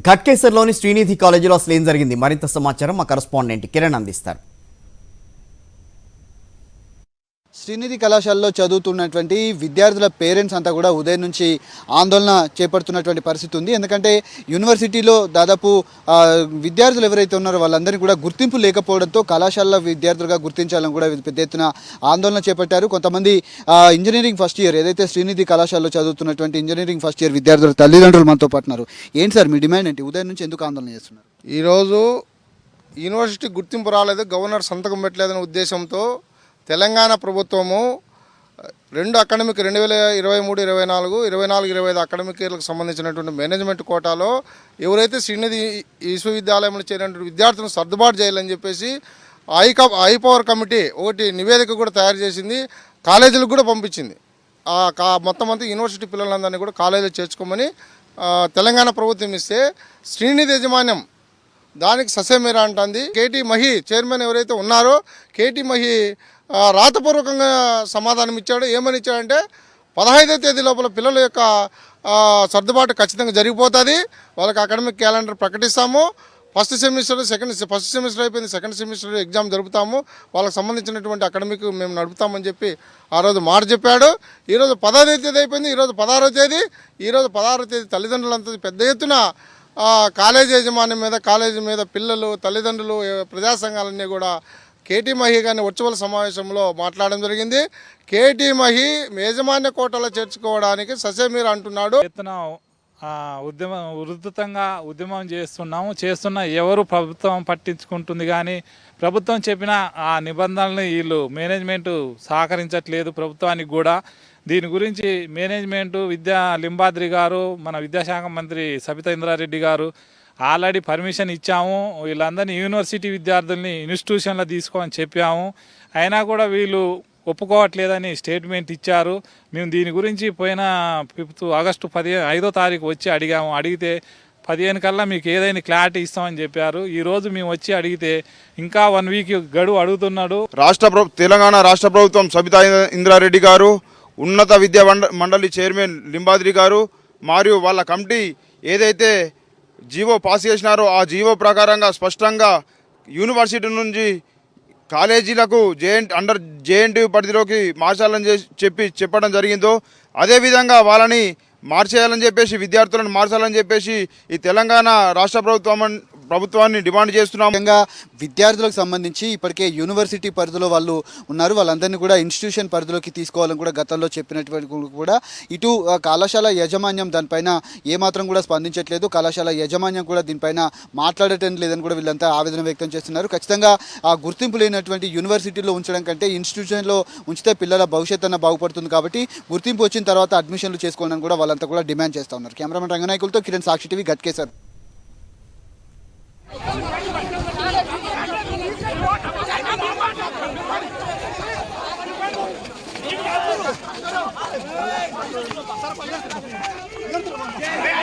ఘట్కేసర్లోని శ్రీనిధి కాలేజీలో అసలు ఏం జరిగింది? మరింత సమాచారం మా కరెస్పాండెంట్ కిరణ్ అందిస్తారు. శ్రీనిధి కళాశాలలో చదువుతున్నటువంటి విద్యార్థుల పేరెంట్స్ అంతా కూడా ఉదయం నుంచి ఆందోళన చేపడుతున్నటువంటి పరిస్థితి ఉంది. ఎందుకంటే యూనివర్సిటీలో దాదాపు విద్యార్థులు ఎవరైతే ఉన్నారో వాళ్ళందరినీ కూడా గుర్తింపు లేకపోవడంతో కళాశాలలో విద్యార్థులుగా గుర్తించాలని కూడా పెద్ద ఎత్తున ఆందోళన చేపట్టారు. కొంతమంది ఇంజనీరింగ్ ఫస్ట్ ఇయర్ ఏదైతే శ్రీనిధి కళాశాలలో చదువుతున్నటువంటి ఇంజనీరింగ్ ఫస్ట్ ఇయర్ విద్యార్థుల తల్లిదండ్రులు మనతో పాటున్నారు. ఏంటి సార్ మీ డిమాండ్ ఏంటి? ఉదయం నుంచి ఎందుకు ఆందోళన చేస్తున్నారు? ఈరోజు యూనివర్సిటీ గుర్తింపు రాలేదు, గవర్నర్ సంతకం పెట్టలేదనే ఉద్దేశంతో తెలంగాణ ప్రభుత్వము 2 అకాడమిక్ 2023-24, 24-25 అకాడమిక్ ఇయర్లకు సంబంధించినటువంటి మేనేజ్మెంట్ కోటాలో ఎవరైతే శ్రీనిధి విశ్వవిద్యాలయంలో చేరినటువంటి విద్యార్థులను సర్దుబాటు చేయాలని చెప్పేసి హై పవర్ కమిటీ ఒకటి నివేదిక కూడా తయారు చేసింది, కాలేజీలకు కూడా పంపించింది. మొత్తం అంతా యూనివర్సిటీ పిల్లలందరినీ కూడా కాలేజీలో చేర్చుకోమని తెలంగాణ ప్రభుత్వం ఇస్తే శ్రీనిధి యాజమాన్యం దానికి ససేమేరా అంటుంది. కేటీ మహి చైర్మన్ ఎవరైతే ఉన్నారో కేటీ మహి రాతపూర్వకంగా సమాధానం ఇచ్చాడు. ఏమని ఇచ్చాడంటే 15వ తేదీ లోపల పిల్లల యొక్క సర్దుబాటు ఖచ్చితంగా జరిగిపోతుంది, వాళ్ళకి అకాడమిక్ క్యాలెండర్ ప్రకటిస్తాము, ఫస్ట్ సెమిస్టర్ అయిపోయింది, సెకండ్ సెమిస్టర్ ఎగ్జామ్ జరుపుతాము, వాళ్ళకి సంబంధించినటువంటి అకాడమిక్ మేము నడుపుతామని చెప్పి ఆ రోజు మాట చెప్పాడు. ఈరోజు 15వ తేదీ అయిపోయింది, ఈరోజు 16వ తేదీ. ఈరోజు 16వ తేదీ తల్లిదండ్రులంతా పెద్ద ఎత్తున కాలేజీ యాజమాన్యం మీద, కాలేజీ మీద పిల్లలు, తల్లిదండ్రులు, ప్రజా సంఘాలన్నీ కూడా కేటీ మహి గారిని వర్చువల్ సమావేశంలో మాట్లాడడం జరిగింది. కేటీ మహి యాజమాన్య కోటలో చేర్చుకోవడానికి ససేమీర్ అంటున్నాడు. ఉధృతంగా ఉద్యమం చేస్తున్నా ఎవరు ప్రభుత్వం పట్టించుకుంటుంది కానీ ప్రభుత్వం చెప్పిన ఆ నిబంధనల్ని వీళ్ళు మేనేజ్మెంట్ సహకరించట్లేదు ప్రభుత్వానికి కూడా. దీని గురించి మేనేజ్మెంటు లింబాద్రి గారు, మన విద్యాశాఖ మంత్రి సబితా ఇంద్రారెడ్డి గారు ఆల్రెడీ పర్మిషన్ ఇచ్చాము, వీళ్ళందరినీ యూనివర్సిటీ విద్యార్థుల్ని ఇన్స్టిట్యూషన్లో తీసుకోమని చెప్పాము, అయినా కూడా వీళ్ళు ఒప్పుకోవట్లేదని స్టేట్మెంట్ ఇచ్చారు. మేము దీని గురించి పోయిన ఆగస్టు 5వ తారీఖు వచ్చి అడిగితే 15 కల్లా మీకు ఏదైనా క్లారిటీ ఇస్తామని చెప్పారు. ఈరోజు మేము వచ్చి అడిగితే ఇంకా 1 వీక్ గడువు అడుగుతున్నాడు. తెలంగాణ రాష్ట్ర ప్రభుత్వం సబితా ఇంద్రారెడ్డి గారు, ఉన్నత విద్యా మండలి చైర్మన్ లింబాద్రి గారు మరియు వాళ్ళ కమిటీ ఏదైతే జీవో పాస్ చేసినారో ఆ జీవో ప్రకారంగా స్పష్టంగా యూనివర్సిటీ నుంచి కాలేజీలకు అండర్ జేఎన్టీయూ పరిధిలోకి మార్చాలని చెప్పడం జరిగిందో అదేవిధంగా వాళ్ళని మార్చేయాలని చెప్పేసి, విద్యార్థులను మార్చాలని చెప్పేసి ఈ తెలంగాణ రాష్ట్ర ప్రభుత్వాన్ని డిమాండ్ చేస్తున్నాం. ముఖ్యంగా విద్యార్థులకు సంబంధించి ఇప్పటికే యూనివర్సిటీ పరిధిలో వాళ్ళు ఉన్నారు, వాళ్ళందరినీ కూడా ఇన్స్టిట్యూషన్ పరిధిలోకి తీసుకోవాలని కూడా గతంలో చెప్పినటువంటి కూడా ఇటు కళాశాల యాజమాన్యం దానిపైన ఏమాత్రం కూడా స్పందించట్లేదు, కళాశాల యాజమాన్యం కూడా దీనిపైన మాట్లాడటం లేదని కూడా వీళ్ళంతా ఆవేదన వ్యక్తం చేస్తున్నారు. ఖచ్చితంగా ఆ గుర్తింపు లేనటువంటి యూనివర్సిటీలో ఉంచడం కంటే ఇన్స్టిట్యూషన్లో ఉంచితే పిల్లల భవిష్యత్తు అన్న బాగుపడుతుంది కాబట్టి గుర్తింపు వచ్చిన తర్వాత అడ్మిషన్లు చేసుకోవాలని కూడా వాళ్ళంతా కూడా డిమాండ్ చేస్తూ ఉన్నారు. కెమెరామెన్ రంగనాయకులతో కిరణ్, సాక్షి టీవీ, ఘట్కేసర్. Yeah.